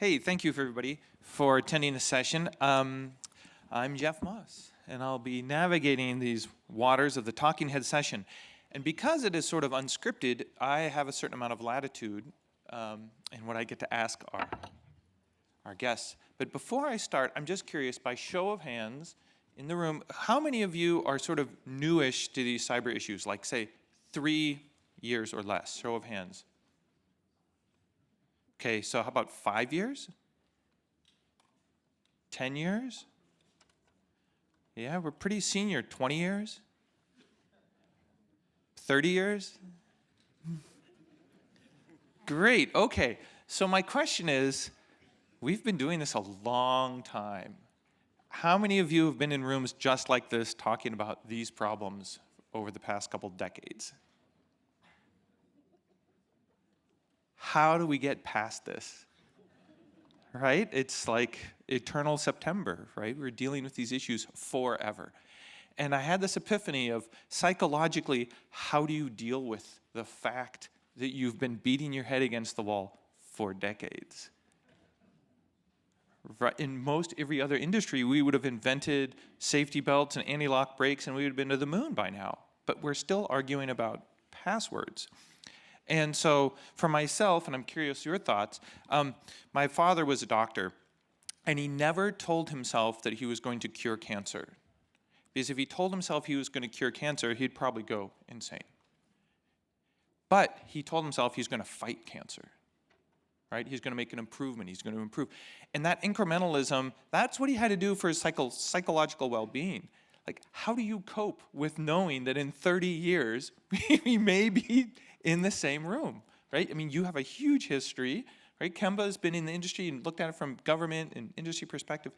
Hey, thank you for everybody for attending the session. I'm Jeff Moss, and I'll be navigating these waters of the Talking Head session. And because it is sort of unscripted, I have a certain amount of latitude in what I get to ask our guests. But before I start, I'm just curious, by show of hands in the room, how many of you are sort of newish to these cyber issues, like say 3 years or less? Show of hands. Okay, so how about 5 years? 10 years? Yeah, we're pretty senior. 20 years? 30 years? Great, okay. So my question is, we've been doing this a long time. How many of you have been in rooms just like this talking about these problems over the past couple decades? How do we get past this? Right? It's like eternal September, right? We're dealing with these issues forever. And I had this epiphany of psychologically, how do you deal with the fact that you've been beating your head against the wall for decades? Right? In most every other industry, we would have invented safety belts and anti-lock brakes and we would have been to the moon by now. But we're still arguing about passwords. And so for myself, and I'm curious your thoughts, my father was a doctor, and he never told himself that he was going to cure cancer. Because if he told himself he was going to cure cancer, he'd probably go insane. But he told himself he's going to fight cancer. Right? He's going to make an improvement. He's going to improve. And that incrementalism, that's what he had to do for his psychological well-being. Like, how do you cope with knowing that in 30 years, we may be in the same room, right? I mean, you have a huge history, right? Kemba has been in the industry and looked at it from government and industry perspective.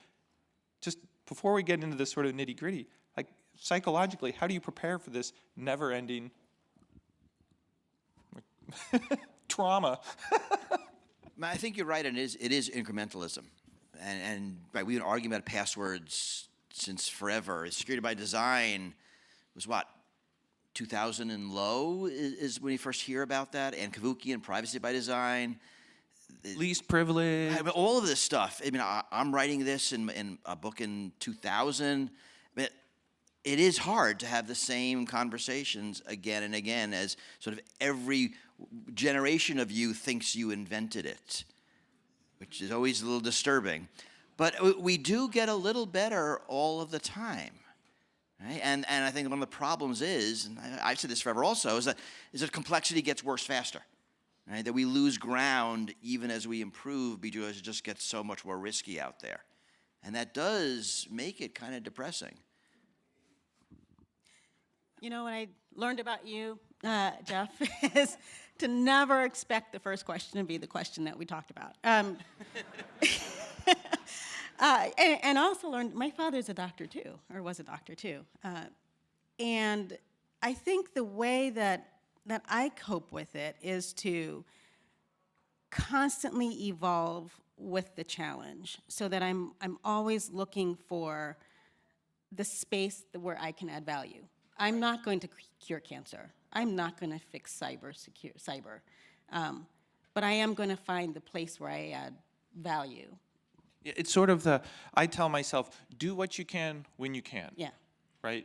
Just before we get into this sort of nitty-gritty, like psychologically, how do you prepare for this never-ending trauma? I think you're right, and it is incrementalism. And right, we've been arguing about passwords since forever. Security by design was what? 2000 and low is when you first hear about that, and Kavuki and privacy by design. Least privilege. I mean, all of this stuff. I mean, I'm writing this in a book in 2000. I mean, it is hard to have the same conversations again and again as sort of every generation of you thinks you invented it, which is always a little disturbing. But we do get a little better all of the time. Right? And I think one of the problems is, and I've said this forever also, is that complexity gets worse faster. Right? That we lose ground even as we improve because it just gets so much more risky out there. And that does make it kind of depressing. You know, what I learned about you, Jeff, is to never expect the first question to be the question that we talked about. And also learned, my father's a doctor too, or was a doctor too. And I think the way that I cope with it is to constantly evolve with the challenge so that I'm always looking for the space where I can add value. I'm not going to cure cancer. I'm not going to fix cyber. But I am going to find the place where I add value. It's sort of I tell myself, do what you can when you can. Yeah. Right?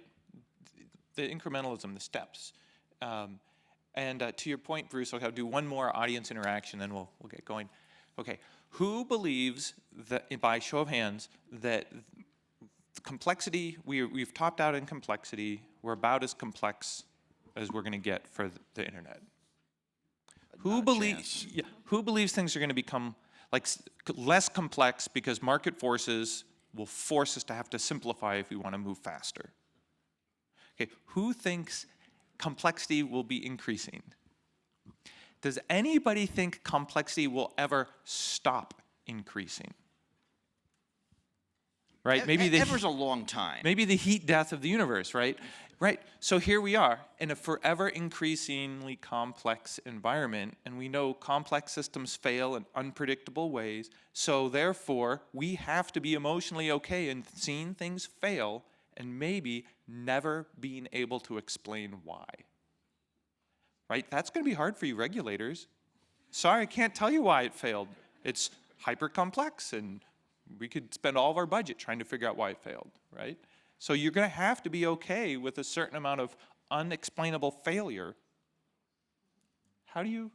The incrementalism, the steps. And to your point, Bruce, I'll do one more audience interaction, then we'll get going. Okay, who believes that, by show of hands, that the complexity, we've topped out in complexity, we're about as complex as we're going to get for the internet? Who believes things are going to become like less complex because market forces will force us to have to simplify if we want to move faster? Okay, who thinks complexity will be increasing? Does anybody think complexity will ever stop increasing? Right? Maybe ever's a long time. Maybe the heat death of the universe, right? Right. So here we are in a forever increasingly complex environment, and we know complex systems fail in unpredictable ways. So therefore, we have to be emotionally okay in seeing things fail and maybe never being able to explain why. Right? That's going to be hard for you regulators. Sorry, I can't tell you why it failed. It's hyper complex, and we could spend all of our budget trying to figure out why it failed, right? So you're going to have to be okay with a certain amount of unexplainable failure. How do you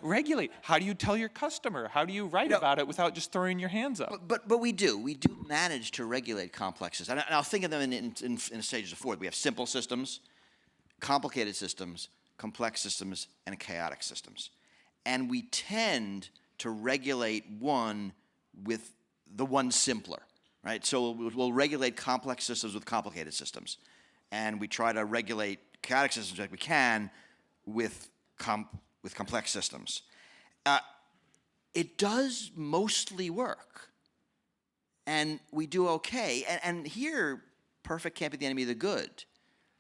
regulate? How do you tell your customer? How do you write about it without just throwing your hands up? But we do manage to regulate complexes, and I'll think of them in stages of four. We have simple systems, complicated systems, complex systems, and chaotic systems, and we tend to regulate one with the one simpler, right? So we'll regulate complex systems with complicated systems, and we try to regulate chaotic systems like we can with complex systems. It does mostly work, and we do okay. And here, perfect can't be the enemy of the good.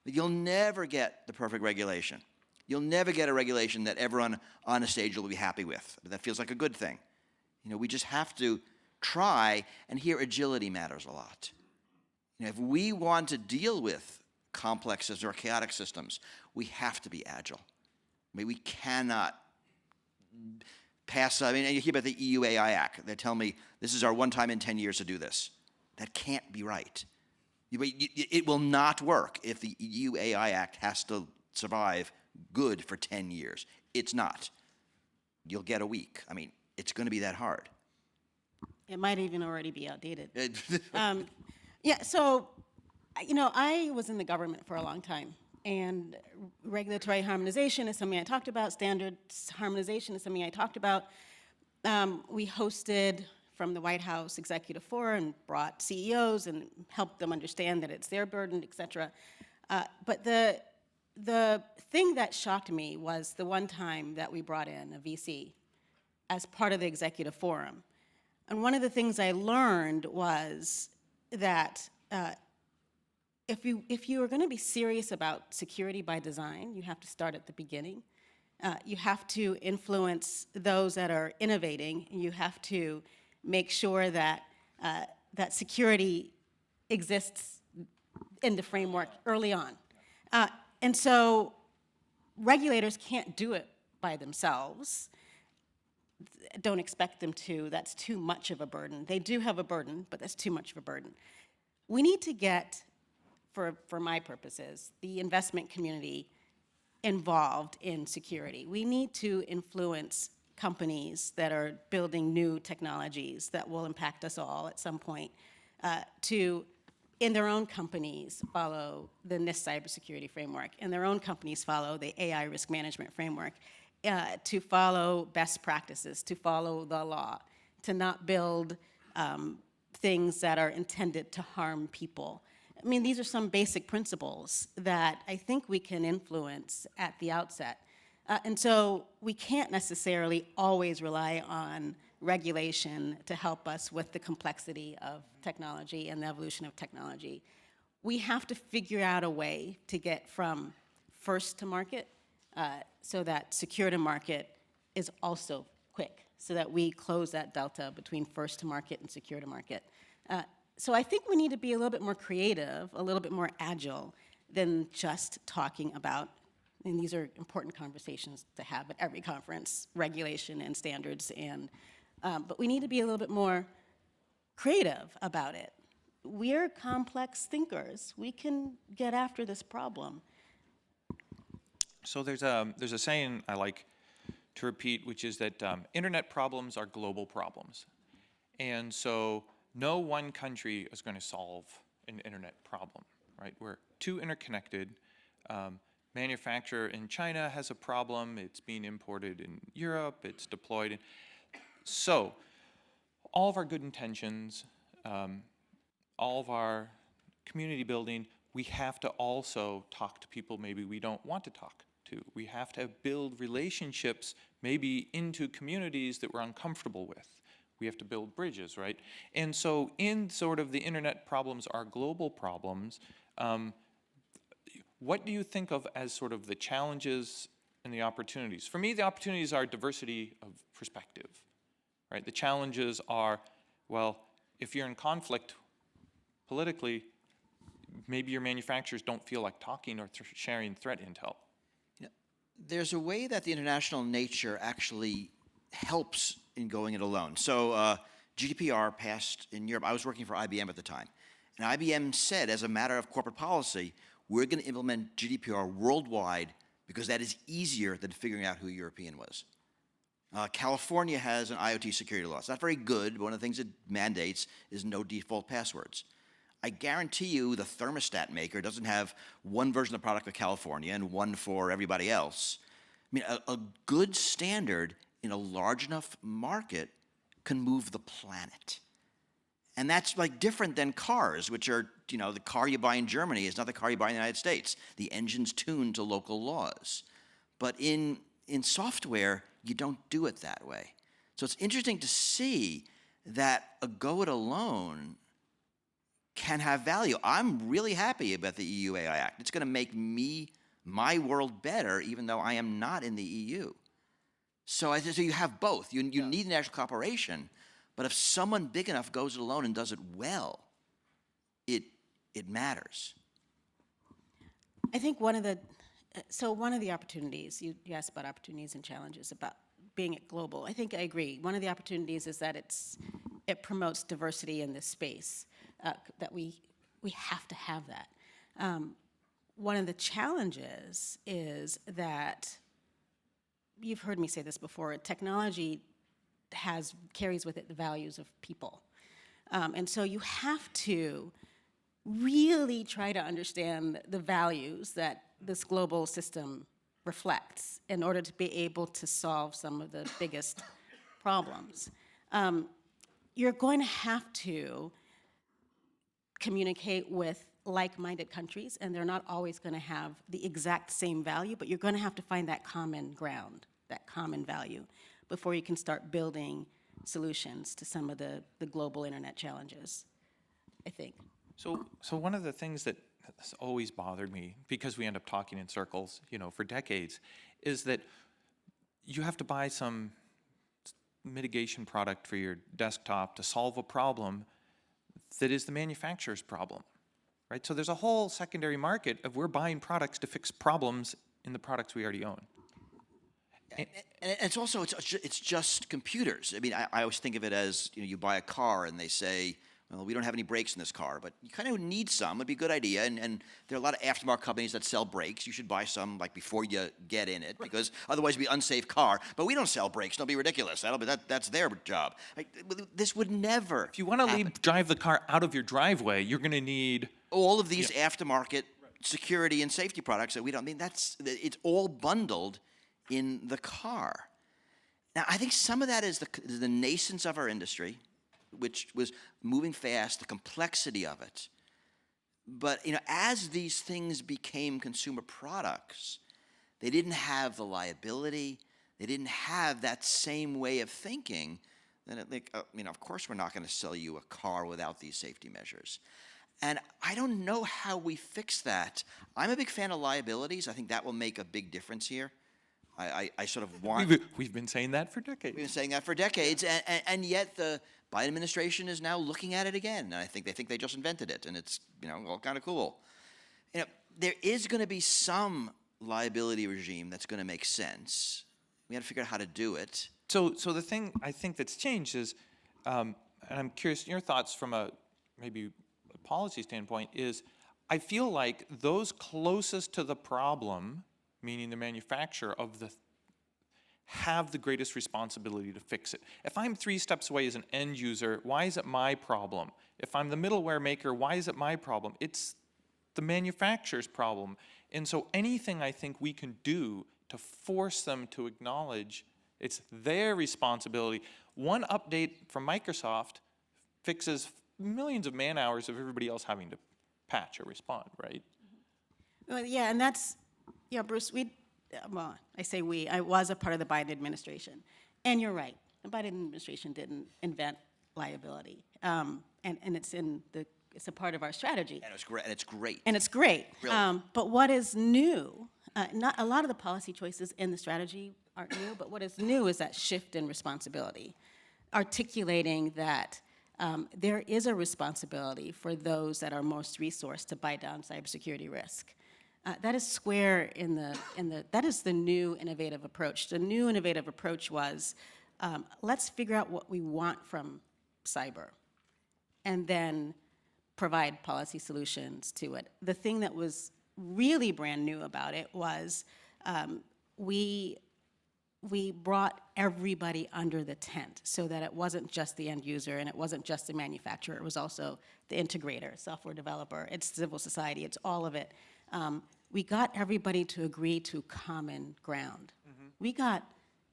You'll never get the perfect regulation. You'll never get a regulation that everyone on a stage will be happy with. That feels like a good thing. We just have to try, and here agility matters a lot. If we want to deal with complex systems or chaotic systems, we have to be agile. We cannot pass. You hear about the EU AI Act. They tell me this is our one time in 10 years to do this. That can't be right. It will not work if the EU AI Act has to survive good for 10 years. It's not. You'll get a week. It's going to be that hard. It might even already be outdated. Yeah, so, I was in the government for a long time, and regulatory harmonization is something I talked about. Standards harmonization is something I talked about. We hosted from the White House Executive Forum and brought CEOs and helped them understand that it's their burden, et cetera. But the thing that shocked me was the one time that we brought in a VC as part of the Executive Forum. And one of the things I learned was that if you are going to be serious about security by design, you have to start at the beginning. You have to influence those that are innovating. You have to make sure that that security exists in the framework early on. And so regulators can't do it by themselves. Don't expect them to. That's too much of a burden. They do have a burden, but that's too much of a burden. We need to get, for my purposes, the investment community involved in security. We need to influence companies that are building new technologies that will impact us all at some point to, in their own companies, follow the NIST cybersecurity framework, in their own companies follow the AI risk management framework, to follow best practices, to follow the law, to not build things that are intended to harm people. These are some basic principles that I think we can influence at the outset. And so we can't necessarily always rely on regulation to help us with the complexity of technology and the evolution of technology. We have to figure out a way to get from first to market so that secure to market is also quick, so that we close that delta between first to market and secure to market. So I think we need to be a little bit more creative, a little bit more agile than just talking about, and these are important conversations to have at every conference, regulation and standards, but we need to be a little bit more creative about it. We're complex thinkers. We can get after this problem. So there's a saying I like to repeat, which is that internet problems are global problems. And so no one country is going to solve an internet problem, right? We're too interconnected. Manufacturer in China has a problem. It's being imported in Europe. It's deployed. So all of our good intentions, all of our community building, we have to also talk to people maybe we don't want to talk to. We have to build relationships maybe into communities that we're uncomfortable with. We have to build bridges, right? And so in sort of the internet problems are global problems. What do you think of as sort of the challenges and the opportunities? For me, the opportunities are diversity of perspective, right? The challenges are, well, if you're in conflict politically, maybe your manufacturers don't feel like talking or sharing threat intel. There's a way that the international nature actually helps in going it alone. So GDPR passed in Europe. I was working for IBM at the time. And IBM said, as a matter of corporate policy, we're going to implement GDPR worldwide because that is easier than figuring out who a European was. California has an IoT security law. It's not very good, but one of the things it mandates is no default passwords. I guarantee you the thermostat maker doesn't have one version of the product for California and one for everybody else. I mean, a good standard in a large enough market can move the planet. And that's like different than cars, which are, you know, the car you buy in Germany is not the car you buy in the United States. The engine's tuned to local laws. But in software, you don't do it that way. So it's interesting to see that a go it alone can have value. I'm really happy about the EU AI Act. It's going to make my world better, even though I am not in the EU. So you have both. You need national cooperation, but if someone big enough goes it alone and does it well, it matters. I think one of the opportunities, you asked about opportunities and challenges about being it global. I think I agree. One of the opportunities is that it promotes diversity in this space, that we have to have that. One of the challenges is that, you've heard me say this before, technology carries with it the values of people. And so you have to really try to understand the values that this global system reflects in order to be able to solve some of the biggest problems. You're going to have to communicate with like-minded countries, and they're not always going to have the exact same value, but you're going to have to find that common ground, that common value, before you can start building solutions to some of the global internet challenges, I think. So one of the things that has always bothered me, because we end up talking in circles, you know, for decades, is that you have to buy some mitigation product for your desktop to solve a problem that is the manufacturer's problem, right? So there's a whole secondary market of we're buying products to fix problems in the products we already own. And it's also, it's just computers. I mean, I always think of it as, you know, you buy a car and they say, well, we don't have any brakes in this car, but you kind of need some. It'd be a good idea. And there are a lot of aftermarket companies that sell brakes. You should buy some like before you get in it, because otherwise it'd be an unsafe car. But we don't sell brakes. Don't be ridiculous. That's their job. This would never. If you want to drive the car out of your driveway, you're going to need all of these aftermarket security and safety products that we don't. I mean, it's all bundled in the car. Now, I think some of that is the nascence of our industry, which was moving fast, the complexity of it. But, you know, as these things became consumer products, they didn't have the liability, they didn't have that same way of thinking. Then of course we're not going to sell you a car without these safety measures. And I don't know how we fix that. I'm a big fan of liabilities. I think that will make a big difference here. I sort of want... We've been saying that for decades. We've been saying that for decades, and yet the Biden administration is now looking at it again. And I think they think they just invented it, and it's, you know, all kind of cool. You know, there is going to be some liability regime that's going to make sense. We got to figure out how to do it. So the thing I think that's changed is, and I'm curious your thoughts from maybe a policy standpoint, is I feel like those closest to the problem, meaning the manufacturer have the greatest responsibility to fix it. If I'm 3 steps away as an end user, why is it my problem? If I'm the middleware maker, why is it my problem? It's the manufacturer's problem. And so anything I think we can do to force them to acknowledge it's their responsibility. One update from Microsoft fixes millions of man hours of everybody else having to patch or respond, right? Well, yeah, and that's, yeah, Bruce, I say we, I was a part of the Biden administration. And you're right, the Biden administration didn't invent liability. And it's a part of our strategy. And it's great. And it's great. Brilliant. But what is new, not a lot of the policy choices in the strategy aren't new, but what is new is that shift in responsibility, articulating that there is a responsibility for those that are most resourced to buy down cybersecurity risk. That is square that is the new innovative approach. The new innovative approach was let's figure out what we want from cyber, and then provide policy solutions to it. The thing that was really brand new about it was we brought everybody under the tent so that it wasn't just the end user and it wasn't just the manufacturer, it was also the integrator, software developer, it's civil society, it's all of it. We got everybody to agree to common ground. We got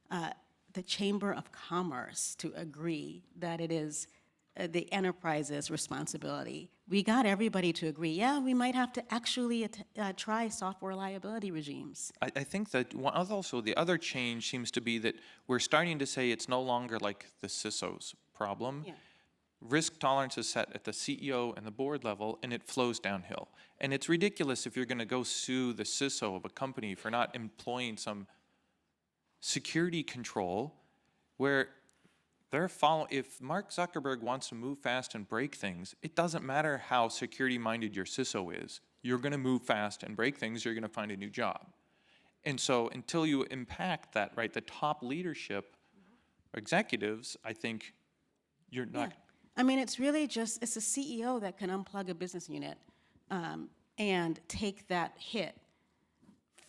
the Chamber of Commerce to agree that it is the enterprise's responsibility. We got everybody to agree, yeah, we might have to actually try software liability regimes. I think that also the other change seems to be that we're starting to say it's no longer like the CISO's problem. Yeah. Risk tolerance is set at the CEO and the board level, and it flows downhill. And it's ridiculous if you're going to go sue the CISO of a company for not employing some security control where if Mark Zuckerberg wants to move fast and break things, it doesn't matter how security-minded your CISO is. You're going to move fast and break things, you're going to find a new job. And so until you impact that, right, the top leadership, executives, I think you're not. I mean, it's really just, it's a CEO that can unplug a business unit and take that hit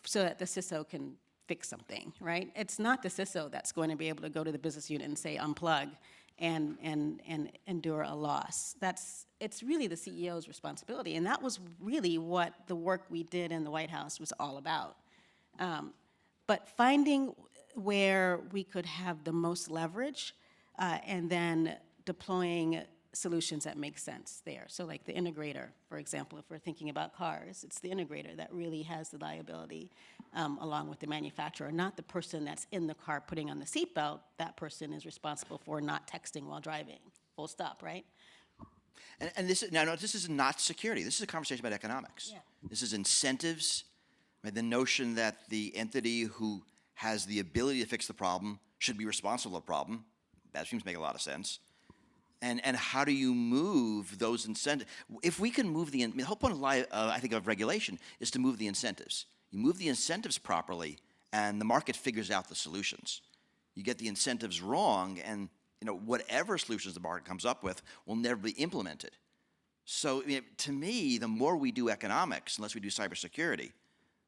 so that the CISO can fix something, right? It's not the CISO that's going to be able to go to the business unit and say unplug and endure a loss. It's really the CEO's responsibility, and that was really what the work we did in the White House was all about. But finding where we could have the most leverage and then deploying solutions that make sense there. So like the integrator, for example, if we're thinking about cars, it's the integrator that really has the liability along with the manufacturer, not the person that's in the car putting on the seatbelt. That person is responsible for not texting while driving, full stop, right? And this is not security. This is a conversation about economics. Yeah. This is incentives, right? The notion that the entity who has the ability to fix the problem should be responsible for the problem. That seems to make a lot of sense. And how do you move those incentives? If we can move the whole point of I think of regulation is to move the incentives. You move the incentives properly, and the market figures out the solutions. You get the incentives wrong, and whatever solutions the market comes up with will never be implemented. So to me, the more we do economics, unless we do cybersecurity,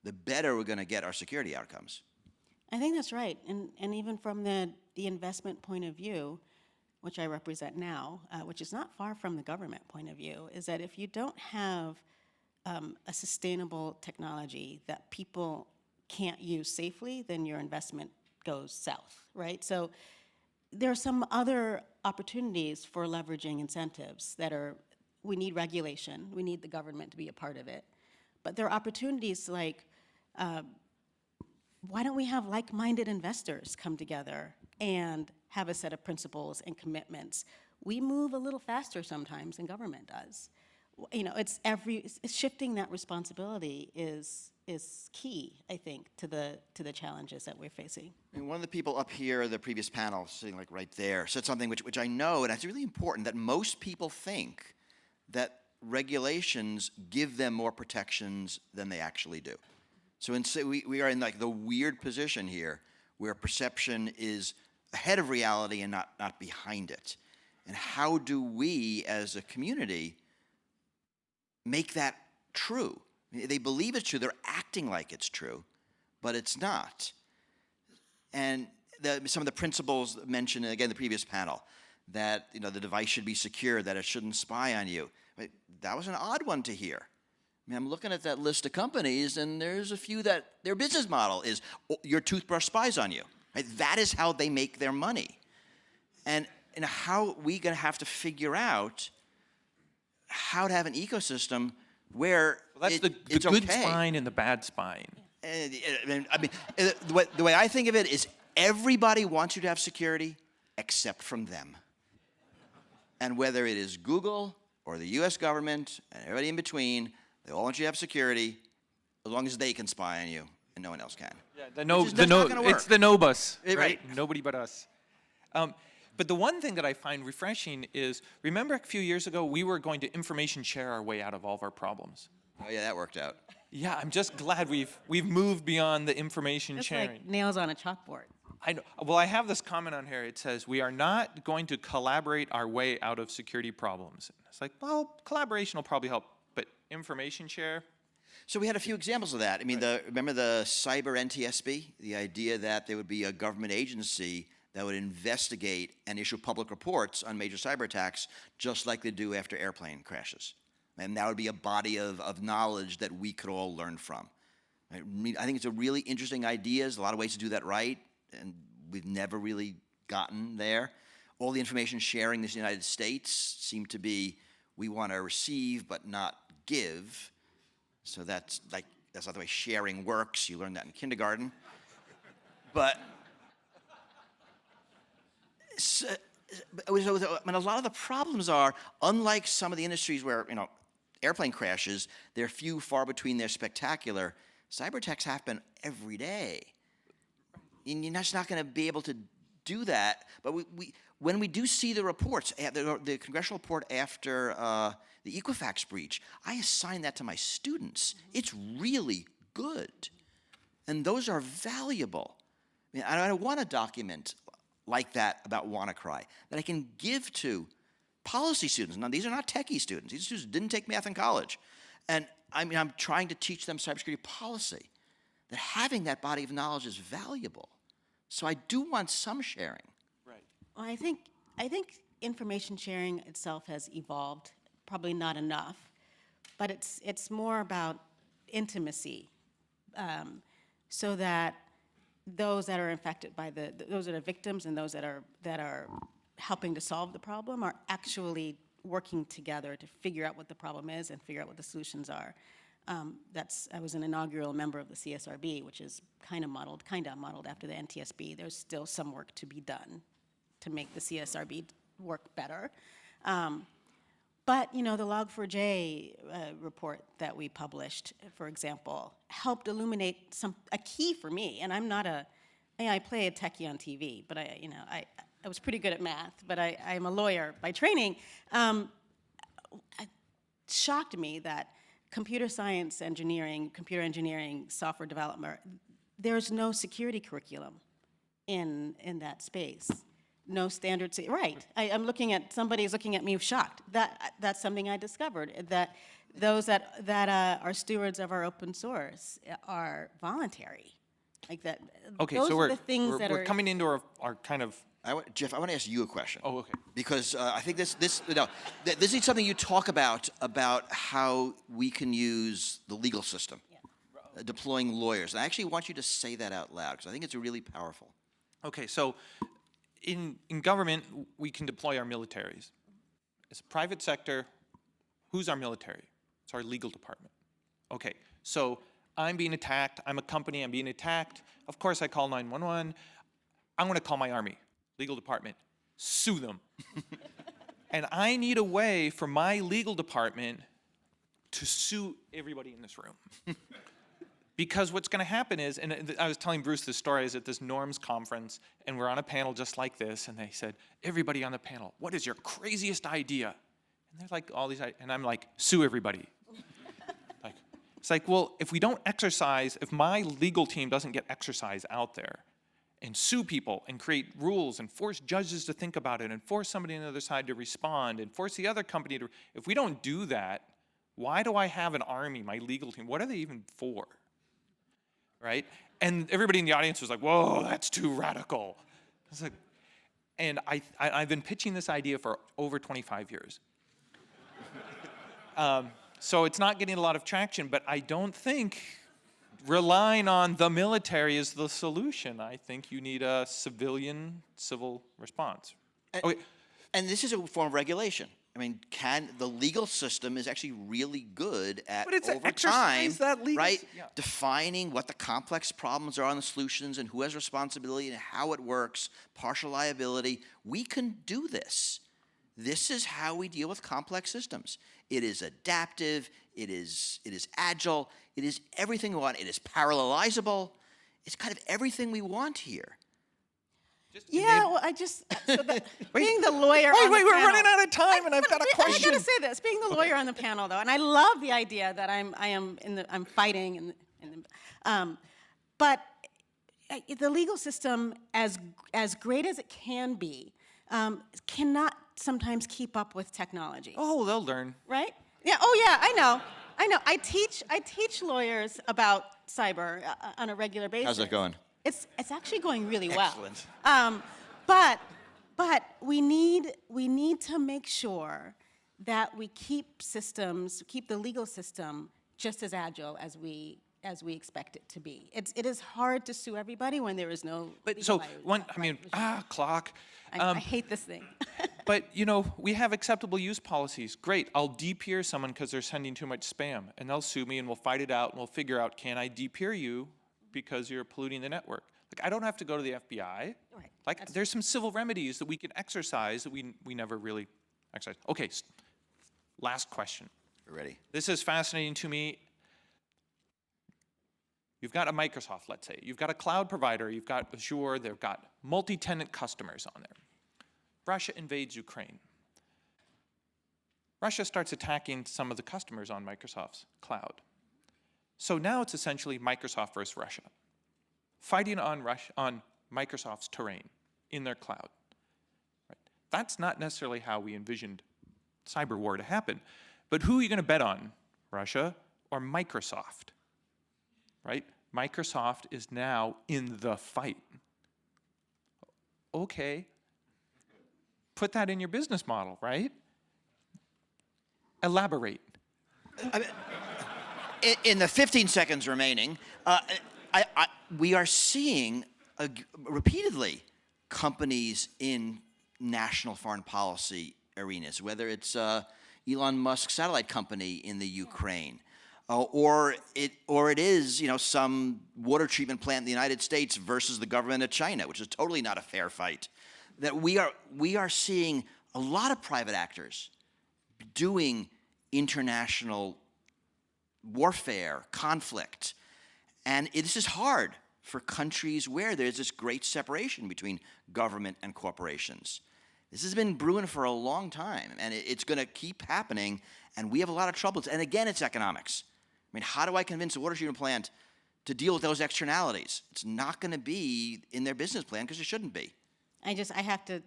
the better we're going to get our security outcomes. I think that's right, and even from the investment point of view, which I represent now, which is not far from the government point of view, is that if you don't have a sustainable technology that people can't use safely, then your investment goes south, right? So there are some other opportunities for leveraging incentives we need regulation, we need the government to be a part of it, but there are opportunities like, why don't we have like-minded investors come together and have a set of principles and commitments? We move a little faster sometimes than government does. It's shifting that responsibility is key, I think, to the challenges that we're facing. And one of the people up here, the previous panel, sitting like right there, said something which I know, and it's really important, that most people think that regulations give them more protections than they actually do. So we are in like the weird position here where perception is ahead of reality and not behind it. And how do we as a community make that true? They believe it's true, they're acting like it's true, but it's not. And some of the principles mentioned, again, the previous panel, that the device should be secure, that it shouldn't spy on you. Right? That was an odd one to hear. I mean, I'm looking at that list of companies, and there's a few that their business model is your toothbrush spies on you. Right? That is how they make their money. And how are we going to have to figure out how to have an ecosystem where that's the good okay. spine and the bad spine. I mean, the way I think of it is everybody wants you to have security except from them. And whether it is Google or the U.S. government and everybody in between, they all want you to have security as long as they can spy on you and no one else can. Yeah, it's the no bus, right? Nobody but us. But the one thing that I find refreshing is, remember a few years ago, we were going to information share our way out of all of our problems. Oh yeah, that worked out. Yeah, I'm just glad we've moved beyond the information It's sharing. like nails on a chalkboard. Well, I have this comment on here. It says, we are not going to collaborate our way out of security problems. It's like, well, collaboration will probably help, but information share? So we had a few examples of that. I mean, remember the cyber NTSB? The idea that there would be a government agency that would investigate and issue public reports on major cyber attacks, just like they do after airplane crashes. And that would be a body of knowledge that we could all learn from. I think it's a really interesting idea. There's a lot of ways to do that right, and we've never really gotten there. All the information sharing in the United States seem to be, we want to receive but not give. So that's not the way sharing works. You learned that in kindergarten. But I mean, a lot of the problems are, unlike some of the industries where, airplane crashes, they're few, far between, they're spectacular. Cyber attacks happen every day. And you're just not going to be able to do that. But when we do see the reports, the congressional report after the Equifax breach, I assign that to my students. It's really good. And those are valuable. I mean, I want a document like that about WannaCry that I can give to policy students. Now, these are not techie students. These students didn't take math in college. And I'm trying to teach them cybersecurity policy, that having that body of knowledge is valuable. So I do want some sharing. Right. Well, I think information sharing itself has evolved, probably not enough, but it's more about intimacy, so that those that are infected by those that are victims and those that are helping to solve the problem are actually working together to figure out what the problem is and figure out what the solutions are. I was an inaugural member of the CSRB, which is kind of modeled after the NTSB. There's still some work to be done to make the CSRB work better. But the Log4j report that we published, for example, helped illuminate a key for me. And I'm not I play a techie on TV, but I was pretty good at math, but I'm a lawyer by training. It shocked me that computer science engineering, computer engineering, software development, there's no security curriculum in that space. No standards, right. Somebody's looking at me shocked. That's something I discovered, that those that are stewards of our open source are voluntary. Like that, Okay, those so are the things that we're are coming into our kind of... Jeff, I want to ask you a question. Oh, okay. Because I think this is something you talk about how we can use the legal system, deploying lawyers. And I actually want you to say that out loud, because I think it's really powerful. Okay, so in government, we can deploy our militaries. As a private sector, who's our military? It's our legal department. Okay, so I'm being attacked. I'm a company. I'm being attacked. Of course, I call 911. I'm going to call my army, legal department, sue them. And I need a way for my legal department to sue everybody in this room. Because what's going to happen is, and I was telling Bruce this story, I was at this norms conference, and we're on a panel just like this, and they said, everybody on the panel, what is your craziest idea? And they're like, all these, and I'm like, sue everybody. It's like, well, if we don't exercise, if my legal team doesn't get exercise out there and sue people and create rules and force judges to think about it and force somebody on the other side to respond and force the other company to, if we don't do that, why do I have an army, my legal team? What are they even for? Right? And everybody in the audience was like, whoa, that's too radical. I was like, and I've been pitching this idea for over 25 years. So it's not getting a lot of traction, but I don't think relying on the military is the solution. I think you need a civil response. And this is a form of regulation. I mean, the legal system is actually really good at, But it's over exercise time, that legal right, yeah. defining what the complex problems are on the solutions and who has responsibility and how it works, partial liability. We can do this. This is how we deal with complex systems. It is adaptive, it is agile, it is everything we want. It is parallelizable. It's kind of everything we want here. well, being the lawyer on the Wait, we're panel, running out of time, and I've got a question. I gotta say this, being the lawyer on the panel though, and I love the idea that I'm fighting but the legal system, as great as it can be, cannot sometimes keep up with technology. Oh, they'll learn. Right? Yeah. Oh, yeah. I know. I teach lawyers about cyber on a regular basis. How's that going? It's actually going really well. Excellent. But we need to make sure that we keep the legal system just as agile as we expect it to be. It is hard to sue everybody when there is no. But legal so clock. I hate this thing. But we have acceptable use policies. Great, I'll de-peer someone because they're sending too much spam, and they'll sue me, and we'll fight it out, and we'll figure out, can I de-peer you because you're polluting the network? Like, I don't have to go to the FBI. Right, Like, there's some civil remedies that we can exercise that we never really exercise. Okay, last question. We're ready. This is fascinating to me. You've got a Microsoft, let's say. You've got a cloud provider. You've got Azure. They've got multi-tenant customers on there. Russia invades Ukraine. Russia starts attacking some of the customers on Microsoft's cloud. So now it's essentially Microsoft versus Russia, fighting on Microsoft's terrain in their cloud. Right? That's not necessarily how we envisioned cyber war to happen. But who are you going to bet on, Russia or Microsoft? Right? Microsoft is now in the fight. Okay. Put that in your business model, right? Elaborate. I mean, in the 15 seconds remaining, we are seeing repeatedly companies in national foreign policy arenas, whether it's Elon Musk's satellite company in the Ukraine, or it is some water treatment plant in the United States versus the government of China, which is totally not a fair fight. That we are seeing a lot of private actors doing international warfare, conflict, and this is hard for countries where there's this great separation between government and corporations. This has been brewing for a long time, and it's going to keep happening, and we have a lot of troubles. And again, it's economics. I mean, how do I convince a water treatment plant to deal with those externalities? It's not going to be in their business plan because it shouldn't be. I have to,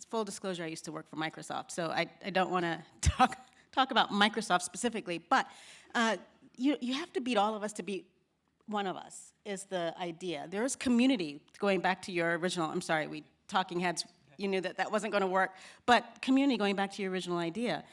full disclosure, I used to work for Microsoft, so I don't want to talk about Microsoft specifically, but you have to beat all of us to beat one of us, is the idea. There is community, going back to your original, I'm sorry, we talking heads, you knew that wasn't going to work, but community, going back to your original idea,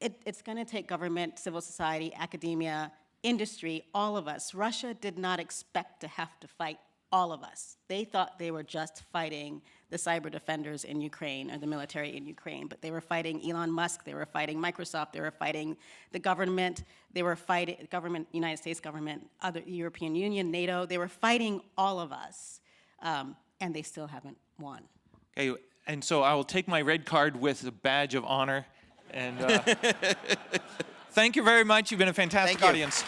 it's going to take government, civil society, academia, industry, all of us. Russia did not expect to have to fight all of us. They thought they were just fighting the cyber defenders in Ukraine or the military in Ukraine, but they were fighting Elon Musk, they were fighting Microsoft, they were fighting the government, they were fighting government, United States government, other European Union, NATO. They were fighting all of us, and they still haven't won. Okay, and so I will take my red card with a badge of honor. And thank you very much. You've been a fantastic audience.